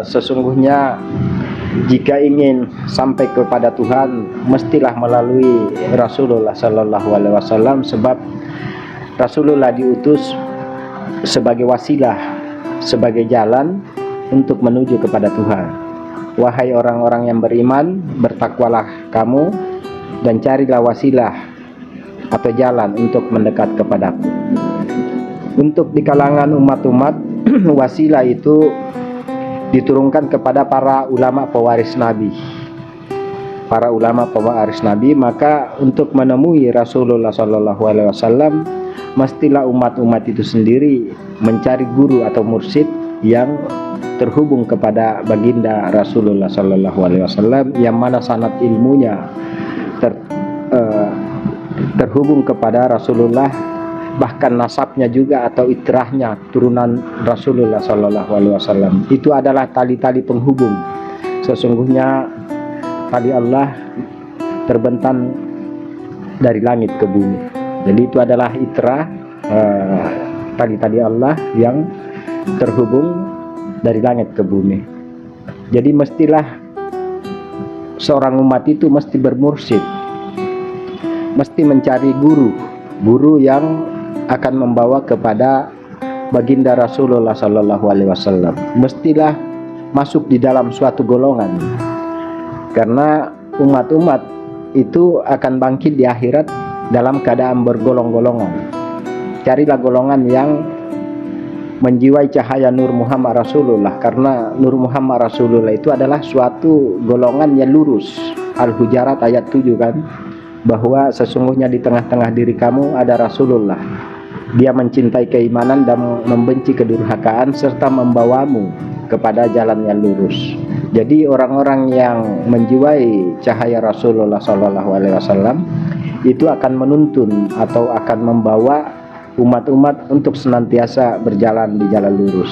bahwa sesungguhnya jika ingin sampai kepada Tuhan mestilah melalui Rasulullah Sallallahu Alaihi Wasallam, sebab Rasulullah diutus sebagai wasilah, sebagai jalan untuk menuju kepada Tuhan. Wahai orang-orang yang beriman, bertakwalah kamu dan carilah wasilah atau jalan untuk mendekat kepadaku. Untuk di kalangan umat-umat, wasilah itu diturunkan kepada para ulama pewaris Nabi. Para ulama pewaris Nabi, maka untuk menemui Rasulullah Sallallahu Alaihi Wasallam, mestilah umat-umat itu sendiri mencari guru atau mursyid yang terhubung kepada baginda Rasulullah Sallallahu Alaihi Wasallam, yang mana sanad ilmunya terhubung kepada Rasulullah, bahkan nasabnya juga atau itrahnya turunan Rasulullah Sallallahu Alaihi Wasallam. Itu adalah tali-tali penghubung. Sesungguhnya tali Allah terbentang dari langit ke bumi. Jadi itu adalah itrah, tali-tali Allah yang terhubung dari langit ke bumi. Jadi mestilah seorang umat itu mesti bermursyid, mesti mencari guru yang akan membawa kepada baginda Rasulullah Sallallahu Alaihi Wasallam. Mestilah masuk di dalam suatu golongan, karena umat-umat itu akan bangkit di akhirat dalam keadaan bergolong-golongan. Carilah golongan yang menjiwai cahaya Nur Muhammad Rasulullah, karena Nur Muhammad Rasulullah itu adalah suatu golongan yang lurus. Al-Hujarat ayat 7 kan, bahwa sesungguhnya di tengah-tengah diri kamu ada Rasulullah. Dia mencintai keimanan dan membenci kedurhakaan serta membawamu kepada jalan yang lurus. Jadi orang-orang yang menjiwai cahaya Rasulullah Sallallahu Alaihi Wasallam itu akan menuntun atau akan membawa umat-umat untuk senantiasa berjalan di jalan lurus.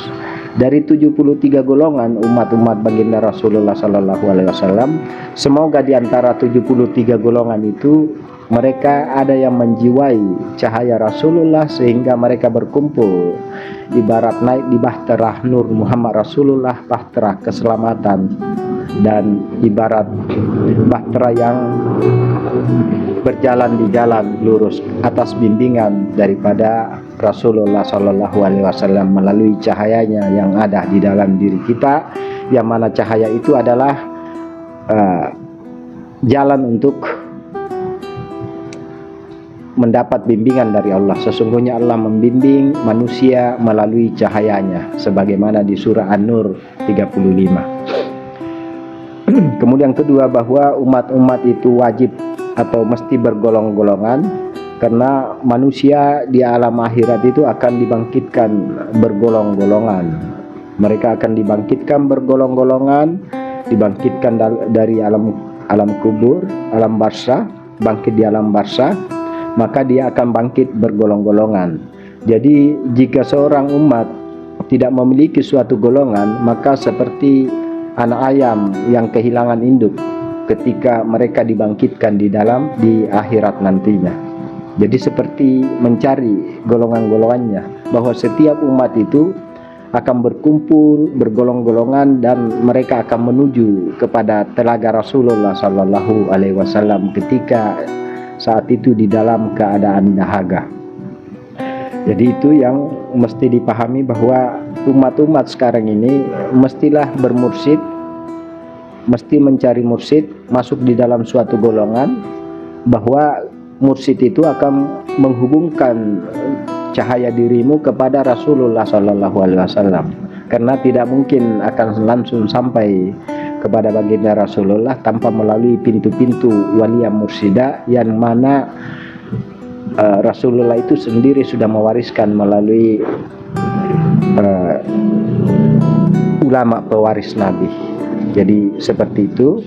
Dari 73 golongan umat-umat baginda Rasulullah Sallallahu Alaihi Wasallam, semoga di antara 73 golongan itu mereka ada yang menjiwai cahaya Rasulullah sehingga mereka berkumpul ibarat naik di bahtera Nur Muhammad Rasulullah, bahtera keselamatan, dan ibarat bahtera yang berjalan di jalan lurus atas bimbingan daripada Rasulullah Sallallahu Alaihi Wasallam melalui cahayanya yang ada di dalam diri kita, yang mana cahaya itu adalah jalan untuk mendapat bimbingan dari Allah. Sesungguhnya Allah membimbing manusia melalui cahayanya, sebagaimana di surah An-Nur 35. Kemudian kedua, bahwa umat-umat itu wajib atau mesti bergolong-golongan, karena manusia di alam akhirat itu akan dibangkitkan bergolong-golongan. Mereka akan dibangkitkan bergolong-golongan, dibangkitkan dari alam kubur, alam barzah, bangkit di alam barzah, maka dia akan bangkit bergolong-golongan. Jadi jika seorang umat tidak memiliki suatu golongan, maka seperti anak ayam yang kehilangan induk ketika mereka dibangkitkan di akhirat nantinya. Jadi seperti mencari golongan-golongannya, bahwa setiap umat itu akan berkumpul bergolong-golongan dan mereka akan menuju kepada telaga Rasulullah Sallallahu Alaihi Wasallam ketika saat itu di dalam keadaan dahaga. Jadi itu yang mesti dipahami, bahwa umat-umat sekarang ini mestilah bermursyid, mesti mencari mursyid, masuk di dalam suatu golongan, bahwa mursyid itu akan menghubungkan cahaya dirimu kepada Rasulullah Sallallahu Alaihi Wasallam, karena tidak mungkin akan langsung sampai kepada baginda Rasulullah tanpa melalui pintu-pintu waliyah mursyida, yang mana Rasulullah itu sendiri sudah mewariskan melalui ulama pewaris Nabi. Jadi seperti itu.